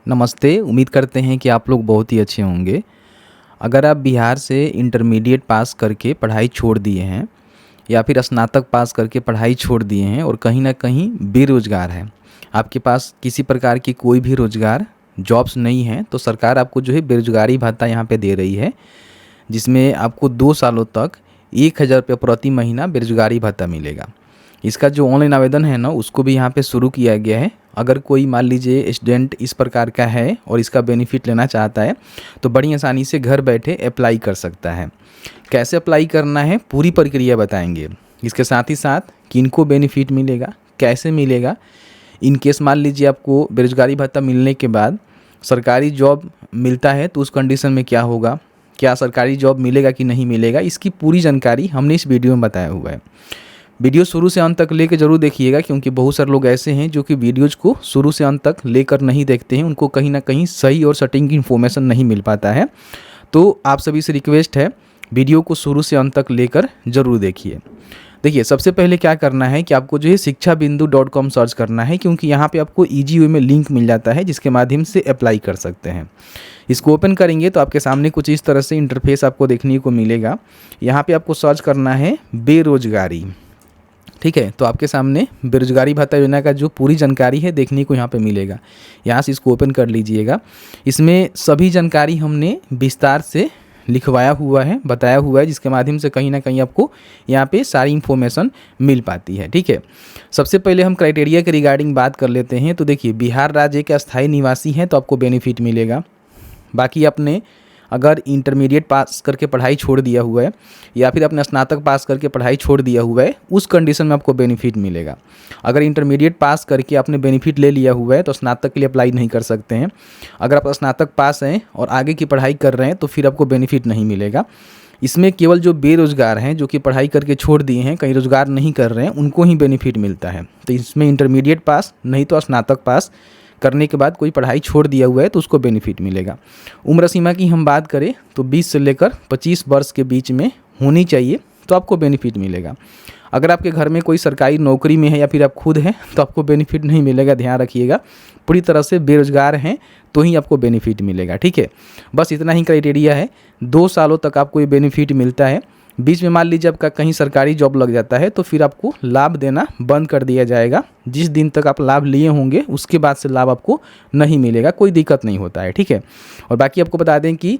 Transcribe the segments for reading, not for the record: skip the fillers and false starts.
नमस्ते। उम्मीद करते हैं कि आप लोग बहुत ही अच्छे होंगे। अगर आप बिहार से इंटरमीडिएट पास करके पढ़ाई छोड़ दिए हैं या फिर स्नातक पास करके पढ़ाई छोड़ दिए हैं और कहीं ना कहीं बेरोज़गार हैं, आपके पास किसी प्रकार की कोई भी रोज़गार जॉब्स नहीं है, तो सरकार आपको जो है बेरोज़गारी भत्ता यहाँ पे दे रही है, जिसमें आपको 2 सालों तक 1,000 रुपये प्रति महीना बेरोज़गारी भत्ता मिलेगा। इसका जो ऑनलाइन आवेदन है ना, उसको भी यहाँ पे शुरू किया गया है। अगर कोई मान लीजिए स्टूडेंट इस प्रकार का है और इसका बेनिफिट लेना चाहता है तो बड़ी आसानी से घर बैठे अप्लाई कर सकता है। कैसे अप्लाई करना है पूरी प्रक्रिया बताएंगे। इसके साथ ही साथ किनको बेनिफिट मिलेगा, कैसे मिलेगा, इन केस मान लीजिए आपको बेरोजगारी भत्ता मिलने के बाद सरकारी जॉब मिलता है तो उस कंडीशन में क्या होगा, क्या सरकारी जॉब मिलेगा कि नहीं मिलेगा, इसकी पूरी जानकारी हमने इस वीडियो में बताया हुआ है। वीडियो शुरू से अंत तक लेकर जरूर देखिएगा, क्योंकि बहुत सारे लोग ऐसे हैं जो कि वीडियोज़ को शुरू से अंत तक लेकर नहीं देखते हैं, उनको कहीं ना कहीं सही और सटीक इन्फॉर्मेशन नहीं मिल पाता है। तो आप सभी से रिक्वेस्ट है, वीडियो को शुरू से अंत तक लेकर जरूर देखिए। देखिए, सबसे पहले क्या करना है कि आपको जो है शिक्षाबिंदु.com सर्च करना है, क्योंकि यहाँ पे आपको ईजी वे में लिंक मिल जाता है जिसके माध्यम से अप्लाई कर सकते हैं। इसको ओपन करेंगे तो आपके सामने कुछ इस तरह से इंटरफेस आपको देखने को मिलेगा। यहाँ पे आपको सर्च करना है बेरोजगारी। ठीक है, तो आपके सामने बेरोजगारी भत्ता योजना का जो पूरी जानकारी है देखने को यहाँ पे मिलेगा। यहाँ से इसको ओपन कर लीजिएगा। इसमें सभी जानकारी हमने विस्तार से लिखवाया हुआ है, बताया हुआ है, जिसके माध्यम से कहीं ना कहीं आपको यहाँ पे सारी इन्फॉर्मेशन मिल पाती है। ठीक है, सबसे पहले हम क्राइटेरिया के रिगार्डिंग बात कर लेते हैं। तो देखिए, बिहार राज्य के अस्थायी निवासी हैं तो आपको बेनिफिट मिलेगा। बाकी आपने अगर इंटरमीडिएट पास करके पढ़ाई छोड़ दिया हुआ है या फिर अपने स्नातक पास करके पढ़ाई छोड़ दिया हुआ है, उस कंडीशन में आपको बेनिफिट मिलेगा। अगर इंटरमीडिएट पास करके आपने बेनिफिट ले लिया हुआ है तो स्नातक के लिए अप्लाई नहीं कर सकते हैं। अगर आप स्नातक पास हैं और आगे की पढ़ाई कर रहे हैं तो फिर आपको बेनिफिट नहीं मिलेगा। इसमें केवल जो बेरोजगार हैं, जो कि पढ़ाई करके छोड़ दिए हैं, कहीं रोजगार नहीं कर रहे हैं, उनको ही बेनिफिट मिलता है। तो इसमें इंटरमीडिएट पास नहीं तो स्नातक पास करने के बाद कोई पढ़ाई छोड़ दिया हुआ है तो उसको बेनिफिट मिलेगा। उम्र सीमा की हम बात करें तो 20 से लेकर 25 वर्ष के बीच में होनी चाहिए तो आपको बेनिफिट मिलेगा। अगर आपके घर में कोई सरकारी नौकरी में है या फिर आप खुद हैं तो आपको बेनिफिट नहीं मिलेगा, ध्यान रखिएगा। पूरी तरह से बेरोजगार हैं तो ही आपको बेनिफिट मिलेगा। ठीक है, बस इतना ही क्राइटेरिया है। 2 सालों तक आपको ये बेनिफिट मिलता है। बीच में मान लीजिए आपका कहीं सरकारी जॉब लग जाता है तो फिर आपको लाभ देना बंद कर दिया जाएगा। जिस दिन तक आप लाभ लिए होंगे उसके बाद से लाभ आपको नहीं मिलेगा, कोई दिक्कत नहीं होता है। ठीक है, और बाकी आपको बता दें कि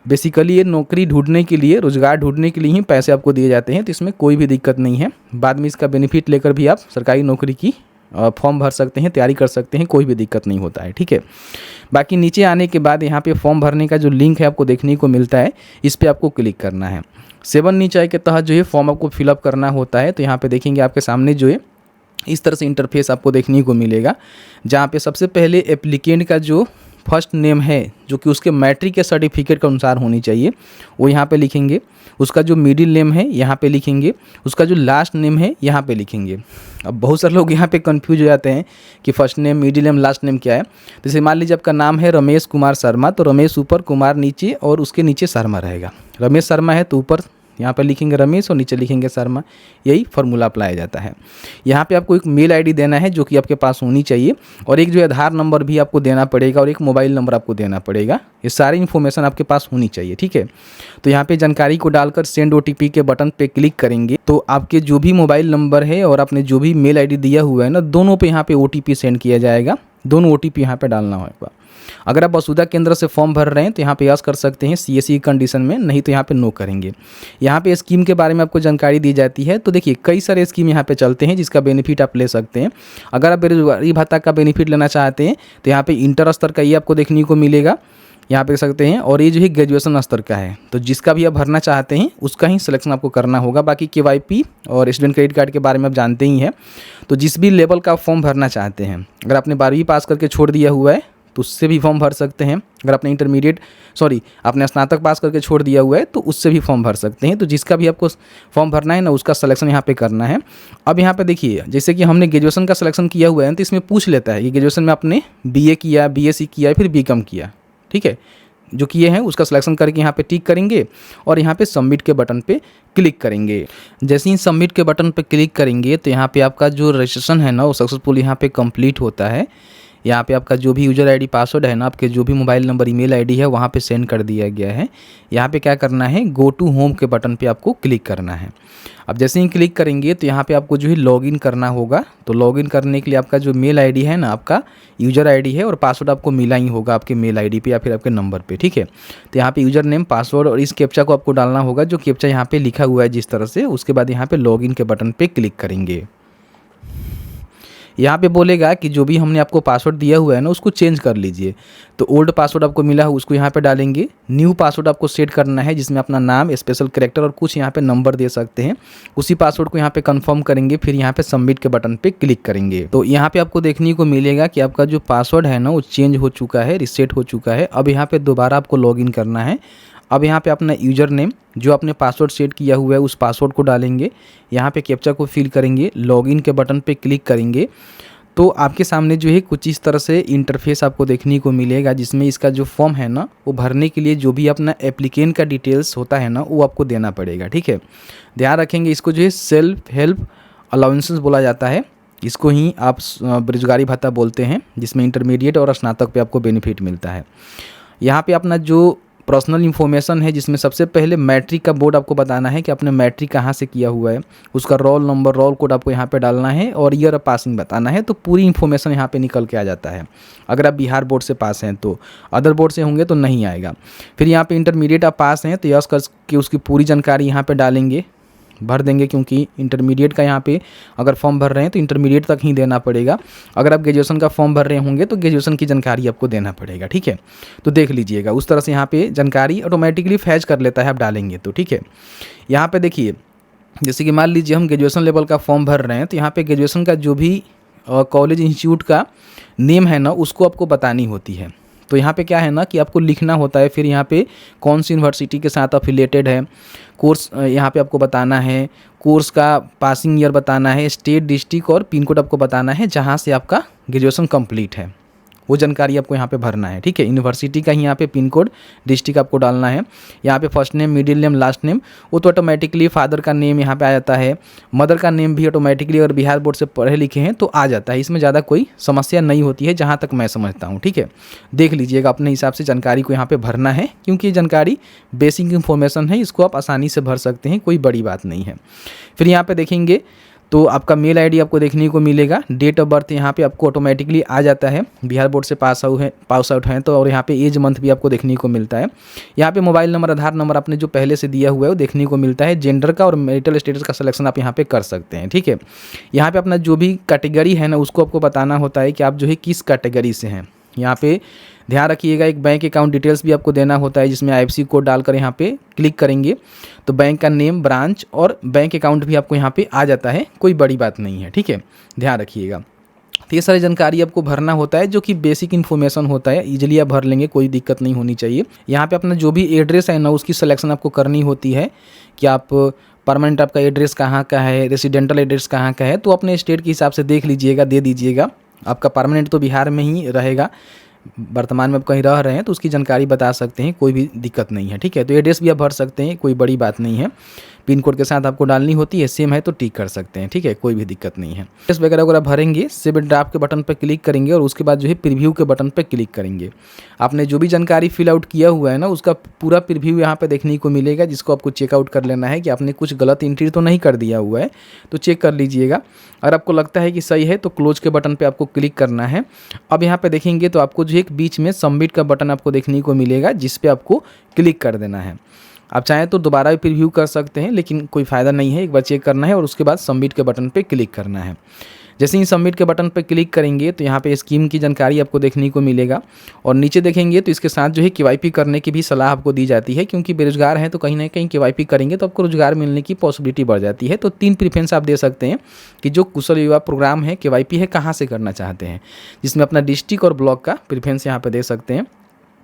बेसिकली ये नौकरी ढूंढने के लिए, रोजगार ढूंढने के लिए ही पैसे आपको दिए जाते हैं, तो इसमें कोई भी दिक्कत नहीं है। बाद में इसका बेनिफिट लेकर भी आप सरकारी नौकरी की फॉर्म भर सकते हैं, तैयारी कर सकते हैं, कोई भी दिक्कत नहीं होता है। ठीक है, बाकी नीचे आने के बाद यहाँ पे फॉर्म भरने का जो लिंक है आपको देखने को मिलता है, इस पर आपको क्लिक करना है। 7 नीचे के तहत जो है फॉर्म आपको फिलअप करना होता है। तो यहाँ पे देखेंगे आपके सामने जो है इस तरह से इंटरफेस आपको देखने को मिलेगा, जहाँ पे सबसे पहले एप्लीकेंट का जो फर्स्ट नेम है, जो कि उसके मैट्रिक के सर्टिफिकेट के अनुसार होनी चाहिए, वो यहाँ पे लिखेंगे। उसका जो मिडिल नेम है यहाँ पे लिखेंगे। उसका जो लास्ट नेम है यहाँ पे लिखेंगे। अब बहुत सारे लोग यहाँ पे कंफ्यूज हो जाते हैं कि first name, middle name, last name क्या है। तो जैसे मान लीजिए आपका नाम है रमेश कुमार शर्मा, तो रमेश ऊपर, कुमार नीचे और उसके नीचे शर्मा रहेगा। रमेश शर्मा है तो ऊपर यहाँ पे लिखेंगे रमेश और नीचे लिखेंगे शर्मा। यही फार्मूला अप्लाई जाता है। यहाँ पे आपको एक मेल आईडी देना है जो कि आपके पास होनी चाहिए, और एक जो आधार नंबर भी आपको देना पड़ेगा और एक मोबाइल नंबर आपको देना पड़ेगा। ये सारी इन्फॉर्मेशन आपके पास होनी चाहिए। ठीक है, तो यहाँ पे जानकारी को डालकर सेंड OTP के बटन पे क्लिक करेंगे तो आपके जो भी मोबाइल नंबर है और आपने जो भी मेल ID दिया हुआ है ना, दोनों पे यहाँ पे OTP सेंड किया जाएगा। दोनों OTP यहाँ पे डालना होगा। अगर आप वसुधा केंद्र से फॉर्म भर रहे हैं तो यहाँ पे यस कर सकते हैं CSE कंडीशन में, नहीं तो यहाँ पे नो करेंगे। यहाँ पे स्कीम के बारे में आपको जानकारी दी जाती है। तो देखिए, कई सारे स्कीम यहाँ पे चलते हैं जिसका बेनिफिट आप ले सकते हैं। अगर आप बेरोजगारी भत्ता का बेनिफिट लेना चाहते हैं तो यहाँ पे इंटर स्तर का ये आपको देखने को मिलेगा, यहाँ पे देख सकते हैं। और ये जो है ग्रेजुएशन स्तर का है, तो जिसका भी आप भरना चाहते हैं उसका ही सिलेक्शन आपको करना होगा। बाकी KYP और स्टूडेंट क्रेडिट कार्ड के बारे में आप जानते ही हैं। तो जिस भी लेवल का फॉर्म भरना चाहते हैं, अगर आपने 12वीं पास करके छोड़ दिया हुआ है तो उससे भी फॉर्म भर सकते हैं। अगर आपने आपने स्नातक पास करके छोड़ दिया हुआ है तो उससे भी फॉर्म भर सकते हैं। तो जिसका भी आपको फॉर्म भरना है ना, उसका सिलेक्शन यहाँ पे करना है। अब यहाँ पे देखिए, जैसे कि हमने ग्रेजुएशन का सिलेक्शन किया हुआ है तो इसमें पूछ लेता है कि ग्रेजुएशन में आपने BA किया, BSc किया, फिर BCom किया। ठीक है, जो किए हैं उसका सिलेक्शन करके यहाँ पे टिक करेंगे और यहाँ पे सबमिट के बटन पे क्लिक करेंगे। जैसे ही सबमिट के बटन पे क्लिक करेंगे तो यहाँ पे आपका जो रजिस्ट्रेशन है ना, वो सक्सेसफुल यहाँ पे कंप्लीट होता है। यहाँ पे आपका जो भी यूज़र आईडी पासवर्ड है ना, आपके जो भी मोबाइल नंबर ईमेल आईडी है वहाँ पे सेंड कर दिया गया है। यहाँ पे क्या करना है, गो टू होम के बटन पे आपको क्लिक करना है। अब जैसे ही क्लिक करेंगे तो यहाँ पे आपको जो है लॉगिन करना होगा। तो लॉगिन करने के लिए आपका जो मेल आईडी है ना, आपका यूज़र आईडी है और पासवर्ड आपको मिला ही होगा आपके मेल आईडी पे या फिर आपके नंबर पे, ठीक है। तो यहाँ पे यूज़र नेम, पासवर्ड और इस कैप्चा को आपको डालना होगा, जो कैप्चा यहाँ पे लिखा हुआ है जिस तरह से। उसके बाद यहाँ पे लॉगिन के बटन पे क्लिक करेंगे। यहाँ पे बोलेगा कि जो भी हमने आपको पासवर्ड दिया हुआ है ना, उसको चेंज कर लीजिए। तो ओल्ड पासवर्ड आपको मिला है उसको यहाँ पे डालेंगे। न्यू पासवर्ड आपको सेट करना है, जिसमें अपना नाम, स्पेशल कैरेक्टर और कुछ यहाँ पे नंबर दे सकते हैं। उसी पासवर्ड को यहाँ पे कंफर्म करेंगे, फिर यहाँ पे सबमिट के बटन पे क्लिक करेंगे। तो यहाँ पे आपको देखने को मिलेगा कि आपका जो पासवर्ड है ना, वो चेंज हो चुका है, रीसेट हो चुका है। अब यहाँ पे दोबारा आपको लॉगिन करना है। अब यहाँ पे अपना यूज़र नेम, जो आपने पासवर्ड सेट किया हुआ है, उस पासवर्ड को डालेंगे। यहाँ पे कैप्चा को फिल करेंगे, लॉगिन के बटन पे क्लिक करेंगे। तो आपके सामने जो है कुछ इस तरह से इंटरफेस आपको देखने को मिलेगा, जिसमें इसका जो फॉर्म है ना, वो भरने के लिए जो भी अपना एप्लीकेंट का डिटेल्स होता है ना, वो आपको देना पड़ेगा, ठीक है। ध्यान रखेंगे, इसको जो है सेल्फ हेल्प अलाउंसेस बोला जाता है। इसको ही आप बेरोजगारी भत्ता बोलते हैं, जिसमें इंटरमीडिएट और स्नातक पे आपको बेनिफिट मिलता है। यहाँ पे अपना जो पर्सनल इन्फॉर्मेशन है, जिसमें सबसे पहले मैट्रिक का बोर्ड आपको बताना है कि आपने मैट्रिक कहाँ से किया हुआ है, उसका रोल नंबर, रोल कोड आपको यहाँ पे डालना है और ईयर ऑफ पासिंग बताना है। तो पूरी इन्फॉर्मेशन यहाँ पे निकल के आ जाता है। अगर आप बिहार बोर्ड से पास हैं तो, अदर बोर्ड से होंगे तो नहीं आएगा। फिर यहाँ पे इंटरमीडिएट आप पास हैं तो यस करके उसकी पूरी जानकारी यहाँ पे डालेंगे, भर देंगे, क्योंकि इंटरमीडिएट का यहाँ पे अगर फॉर्म भर रहे हैं तो इंटरमीडिएट तक ही देना पड़ेगा। अगर आप ग्रेजुएशन का फॉर्म भर रहे होंगे तो ग्रेजुएशन की जानकारी आपको देना पड़ेगा, ठीक है। तो देख लीजिएगा, उस तरह से यहाँ पे जानकारी ऑटोमेटिकली फैच कर लेता है आप डालेंगे तो, ठीक है। यहाँ पे देखिए, जैसे कि मान लीजिए हम ग्रेजुएशन लेवल का फॉर्म भर रहे हैं, तो यहाँ पे ग्रेजुएशन का जो भी कॉलेज इंस्टीट्यूट का नेम है ना, उसको आपको बतानी होती है। तो यहाँ पे क्या है ना कि आपको लिखना होता है, फिर यहाँ पे कौन सी यूनिवर्सिटी के साथ अफिलेटेड है, कोर्स यहाँ पे आपको बताना है, कोर्स का पासिंग ईयर बताना है, स्टेट, डिस्ट्रिक्ट और पिन कोड आपको बताना है जहाँ से आपका ग्रेजुएशन कंप्लीट है, वो जानकारी आपको यहाँ पे भरना है, ठीक है। यूनिवर्सिटी का ही यहाँ पे पिन कोड, डिस्ट्रिक्ट आपको डालना है। यहाँ पे first name, middle name, last name, वो तो ऑटोमेटिकली फादर का नेम यहाँ पे आ जाता है। मदर का नेम भी ऑटोमेटिकली अगर बिहार बोर्ड से पढ़े लिखे हैं तो आ जाता है। इसमें ज़्यादा कोई समस्या नहीं होती है, जहाँ तक मैं समझता हूँ, ठीक है। देख लीजिएगा, अपने हिसाब से जानकारी को यहाँ पर भरना है, क्योंकि ये जानकारी बेसिक इन्फॉर्मेशन है, इसको आप आसानी से भर सकते हैं, कोई बड़ी बात नहीं है। फिर यहाँ पर देखेंगे तो आपका मेल आईडी आपको देखने को मिलेगा। डेट ऑफ बर्थ यहाँ पे आपको ऑटोमेटिकली आ जाता है, बिहार बोर्ड से पास आउट हैं तो। और यहाँ पे एज मंथ भी आपको देखने को मिलता है। यहाँ पे मोबाइल नंबर, आधार नंबर आपने जो पहले से दिया हुआ है वो देखने को मिलता है। जेंडर का और मैरिटल स्टेटस का सिलेक्शन आप यहाँ पे कर सकते हैं, ठीक है। यहाँ पे अपना जो भी कैटेगरी है ना, उसको आपको बताना होता है कि आप जो है किस कैटेगरी से हैं। यहाँ पे ध्यान रखिएगा, एक बैंक अकाउंट डिटेल्स भी आपको देना होता है, जिसमें IFSC कोड डालकर यहाँ पे क्लिक करेंगे तो बैंक का नेम, ब्रांच और बैंक अकाउंट भी आपको यहाँ पे आ जाता है, कोई बड़ी बात नहीं है, ठीक है। ध्यान रखिएगा। तो ये सारी जानकारी आपको भरना होता है, जो कि बेसिक इन्फॉर्मेशन होता है, इजीली आप भर लेंगे, कोई दिक्कत नहीं होनी चाहिए। यहाँ पे अपना जो भी एड्रेस है ना, उसकी सिलेक्शन आपको करनी होती है कि आप परमानेंट आपका एड्रेस कहाँ का है, रेसिडेंटल एड्रेस कहाँ का है। तो अपने स्टेट के हिसाब से देख लीजिएगा, दे दीजिएगा। आपका परमानेंट तो बिहार में ही रहेगा, वर्तमान में आप कहीं रह रहे हैं तो उसकी जानकारी बता सकते हैं, कोई भी दिक्कत नहीं है, ठीक है। तो एड्रेस भी आप भर सकते हैं, कोई बड़ी बात नहीं है। पिन कोड के साथ आपको डालनी होती है, सेम है तो टिक कर सकते हैं, ठीक है, कोई भी दिक्कत नहीं है। एड्रेस वगैरह वगैरह भरेंगे, सेव ड्राफ्ट के बटन पर क्लिक करेंगे और उसके बाद जो है प्रीव्यू के बटन पर क्लिक करेंगे। आपने जो भी जानकारी फिल आउट किया हुआ है ना, उसका पूरा प्रीव्यू यहाँ पे देखने को मिलेगा, जिसको आपको चेकआउट कर लेना है कि आपने कुछ गलत एंट्री तो नहीं कर दिया हुआ है, तो चेक कर लीजिएगा। अगर आपको लगता है कि सही है तो क्लोज के बटन पे आपको क्लिक करना है। अब यहाँ पे देखेंगे तो आपको जो एक बीच में सबमिट का बटन आपको देखने को मिलेगा, जिस पे आपको क्लिक कर देना है। आप चाहें तो दोबारा भी प्रीव्यू कर सकते हैं, लेकिन कोई फ़ायदा नहीं है, एक बार चेक करना है और उसके बाद सबमिट के बटन पे क्लिक करना है। जैसे ही सबमिट के बटन पर क्लिक करेंगे तो यहाँ पे स्कीम की जानकारी आपको देखने को मिलेगा और नीचे देखेंगे तो इसके साथ जो है KYP करने की भी सलाह आपको दी जाती है, क्योंकि बेरोजगार हैं तो कहीं ना कहीं KYP करेंगे तो आपको रोजगार मिलने की पॉसिबिलिटी बढ़ जाती है। तो 3 प्रेफरेंस आप दे सकते हैं कि जो कुशल युवा प्रोग्राम है, KYP है, कहाँ से करना चाहते हैं, जिसमें अपना डिस्ट्रिक्ट और ब्लॉक का प्रेफरेंस यहाँ पर दे सकते हैं।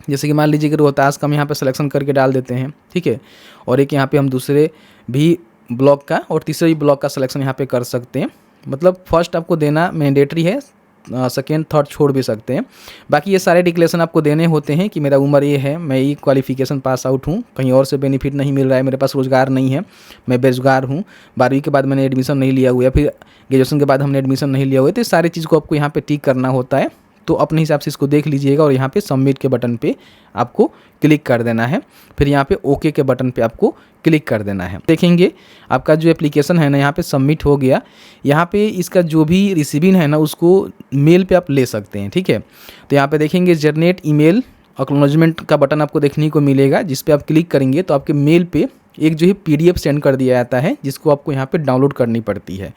जैसे कि मान लीजिए कि रोहतास का हम यहाँ पे सिलेक्शन करके डाल देते हैं, ठीक है, और एक यहाँ पे हम दूसरे भी ब्लॉक का और तीसरे भी ब्लॉक का सिलेक्शन यहाँ पे कर सकते हैं। मतलब फर्स्ट आपको देना मैंडेटरी है, सेकेंड थर्ड छोड़ भी सकते हैं। बाकी ये सारे डिक्लेरेशन आपको देने होते हैं कि मेरा उम्र ये है, मैं ये क्वालिफिकेशन पास आउट हूँ, कहीं और से बेनिफिट नहीं मिल रहा है, मेरे पास रोज़गार नहीं है, मैं बेरोजगार हूँ, 12वीं के बाद मैंने एडमिशन नहीं लिया हुआ है, फिर ग्रेजुएशन के बाद हमने एडमिशन नहीं लिया हुआ है। तो सारी चीज़ को आपको यहाँ पे टिक करना होता है। तो अपने हिसाब से इसको देख लीजिएगा और यहाँ पे सबमिट के बटन पे आपको क्लिक कर देना है। फिर यहाँ पे ओके के बटन पे आपको क्लिक कर देना है। देखेंगे आपका जो एप्लीकेशन है ना यहाँ पे सबमिट हो गया। यहाँ पे इसका जो भी रिसीविंग है ना उसको मेल पे आप ले सकते हैं, ठीक है। तो यहाँ पे देखेंगे जनरेट ईमेल एक्नॉलेजमेंट का बटन आपको देखने को मिलेगा, जिस पे आप क्लिक करेंगे तो आपके मेल पे एक जो है PDF सेंड कर दिया जाता है, जिसको आपको यहाँ पे डाउनलोड करनी पड़ती है।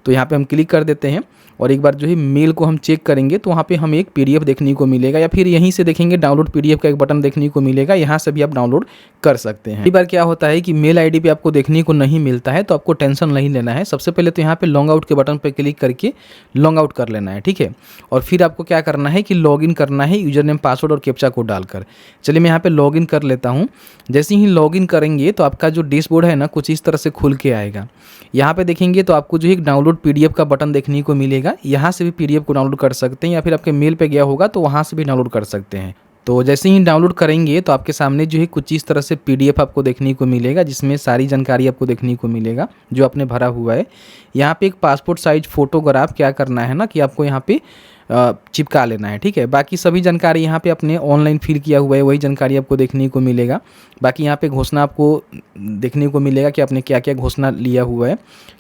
तो यहाँ पे हम क्लिक कर देते हैं और एक बार जो है मेल को हम चेक करेंगे तो वहाँ पे हमें एक PDF देखने को मिलेगा, या फिर यहीं से देखेंगे डाउनलोड PDF का एक बटन देखने को मिलेगा, यहाँ से भी आप डाउनलोड कर सकते हैं। कई बार क्या होता है कि मेल ID पे आपको देखने को नहीं मिलता है, तो आपको टेंशन नहीं लेना है। सबसे पहले तो यहाँ पे लॉन्ग आउट के बटन पर क्लिक करके लॉन्ग आउट कर लेना है, ठीक है। और फिर आपको क्या करना है कि लॉगिन करना है यूजर नेम, पासवर्ड और कैप्चा कोड डालकर। चलिए मैं यहाँ पे लॉगिन कर लेता हूँ। जैसे ही लॉगिन करेंगे तो आपका जो डैशबोर्ड है ना कुछ इस तरह से खुल के आएगा। यहाँ पे देखेंगे तो आपको जो है डाउनलोड PDF का बटन देखने को मिलेगा, यहाँ से भी PDF को डाउनलोड कर सकते हैं, या फिर आपके मेल पे गया होगा तो वहाँ से भी डाउनलोड कर सकते हैं। तो जैसे ही डाउनलोड करेंगे तो आपके सामने जो है कुछ इस तरह से PDF आपको देखने को मिलेगा, जिसमें सारी जानकारी आपको देखने को मिलेगा जो आपने भरा हुआ है। यहाँ पे एक पासपोर्ट साइज फोटोग्राफ क्या करना है ना कि आपको यहाँ पे चिपका लेना है, ठीक है। बाकी सभी जानकारी यहाँ पे अपने ऑनलाइन फिल किया हुआ है, वही जानकारी आपको देखने को मिलेगा। बाकी यहाँ पे घोषणा आपको देखने को मिलेगा कि आपने क्या क्या घोषणा लिया हुआ है,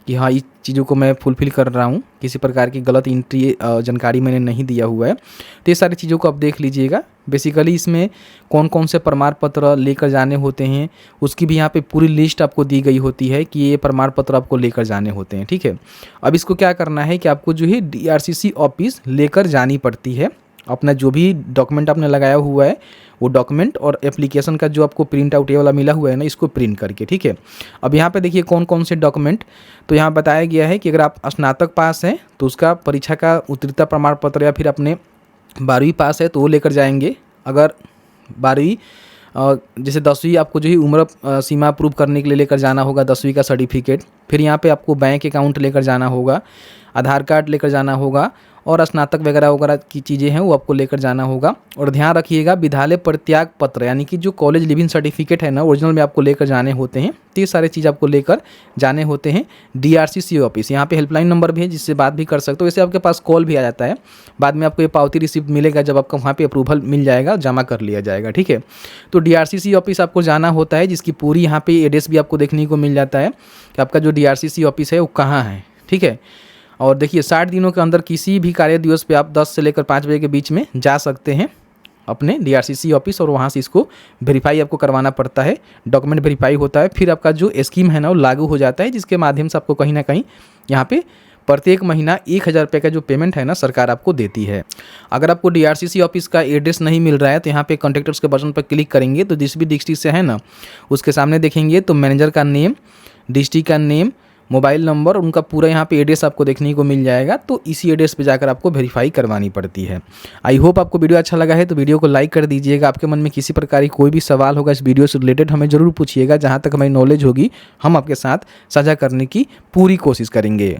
कि हाँ इस चीज़ों को मैं फुलफ़िल कर रहा हूँ, किसी प्रकार की गलत एंट्री जानकारी मैंने नहीं दिया हुआ है। तो ये सारी चीज़ों को आप देख लीजिएगा। बेसिकली इसमें कौन कौन से प्रमाण पत्र लेकर जाने होते हैं उसकी भी यहाँ पे पूरी लिस्ट आपको दी गई होती है कि ये प्रमाण पत्र आपको लेकर जाने होते हैं, ठीक है। अब इसको क्या करना है कि आपको जो है DRCC ऑफिस लेकर जानी पड़ती है। अपना जो भी डॉक्यूमेंट आपने लगाया हुआ है वो डॉक्यूमेंट और एप्लीकेशन का जो आपको प्रिंट आउट ये वाला मिला हुआ है ना, इसको प्रिंट करके, ठीक है। अब यहाँ पे देखिए कौन कौन से डॉक्यूमेंट, तो यहाँ बताया गया है कि अगर आप स्नातक पास हैं तो उसका परीक्षा का उत्तीर्णता प्रमाण पत्र, या फिर अपने 12वीं पास है तो वो लेकर जाएंगे। अगर 12वीं जैसे 10वीं आपको जो है उम्र सीमा अप्रूव करने के लिए लेकर जाना होगा 10वीं का सर्टिफिकेट। फिर यहाँ पे आपको बैंक अकाउंट लेकर जाना होगा, आधार कार्ड लेकर जाना होगा, और स्नातक वगैरह वगैरह की चीज़ें हैं वो आपको लेकर जाना होगा। और ध्यान रखिएगा विद्यालय परित्याग पत्र यानी कि जो कॉलेज लिविंग सर्टिफिकेट है ना ओरिजिनल में आपको लेकर जाने होते हैं। तो ये सारे चीज़ आपको लेकर जाने होते हैं DRCC ऑफिस। यहाँ पे हेल्पलाइन नंबर भी है जिससे बात भी कर सकते हो। वैसे आपके पास कॉल भी आ जाता है, बाद में आपको ये पावती रिसिप्ट मिलेगा जब आपका वहाँ पे अप्रूवल मिल जाएगा, जमा कर लिया जाएगा, ठीक है। तो DRCC ऑफिस आपको जाना होता है, जिसकी पूरी यहाँ पे एड्रेस भी आपको देखने को मिल जाता है कि आपका जो DRCC ऑफिस है वो कहाँ है, ठीक है। और देखिए 60 दिनों के अंदर किसी भी कार्य दिवस पे आप 10 से लेकर 5 बजे के बीच में जा सकते हैं अपने DRCC ऑफिस, और वहाँ से इसको वेरीफाई आपको करवाना पड़ता है। डॉक्यूमेंट वेरीफाई होता है, फिर आपका जो स्कीम है ना वो लागू हो जाता है, जिसके माध्यम से आपको कहीं ना कहीं यहाँ पे प्रत्येक महीना 1000 रुपये का जो पेमेंट है ना सरकार आपको देती है। अगर आपको DRCC ऑफिस का एड्रेस नहीं मिल रहा है तो यहाँ पे कॉन्टैक्टर्स के बटन पर क्लिक करेंगे तो जिस भी डिस्ट्रिक्ट से है ना उसके सामने देखेंगे तो मैनेजर का नेम, डिस्ट्रिक्ट का नेम, मोबाइल नंबर और उनका पूरा यहाँ पे एड्रेस आपको देखने को मिल जाएगा। तो इसी एड्रेस पे जाकर आपको वेरीफाई करवानी पड़ती है। आई होप आपको वीडियो अच्छा लगा है तो वीडियो को लाइक कर दीजिएगा। आपके मन में किसी प्रकार की कोई भी सवाल होगा इस वीडियो से रिलेटेड हमें ज़रूर पूछिएगा, जहाँ तक हमारी नॉलेज होगी हम आपके साथ साझा करने की पूरी कोशिश करेंगे।